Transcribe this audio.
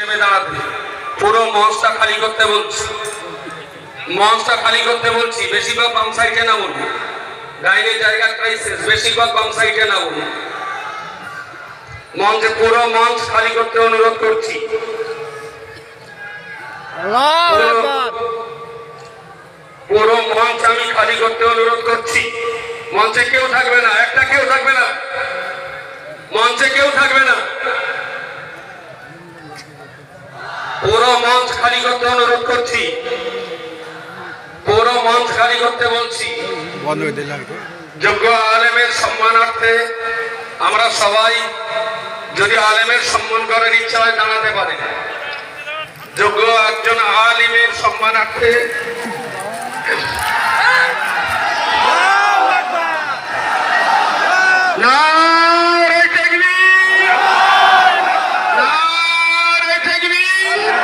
নেমে দাঁড়াতে, পুরো মঞ্চটা খালি করতে বলছি, মঞ্চটা খালি করতে বলছি। বেশিরভাগ বাম সাইডে নামুন, গাইলে জায়গা ক্রাইসিস, বেশিরভাগ বাম সাইডে নামুন। মঞ্চে পুরো মঞ্চ খালি করতে অনুরোধ করছি। পুরো মঞ্চ আমি খালি করতে অনুরোধ করছি। মঞ্চে কেউ থাকবে না, একটা কেউ থাকবে না, মঞ্চে কেউ থাকবে না। পুরো মঞ্চ খালি করতে অনুরোধ করছি, পুরো মঞ্চ খালি করতে বলছি। যোগ্য আলেমের সম্মানার্থে আমরা সবাই যদি আলেমের সম্মান করার ইচ্ছা হয় দাঁড়াতে পারে। যোগ্য একজন আলিমের সম্মানার্থে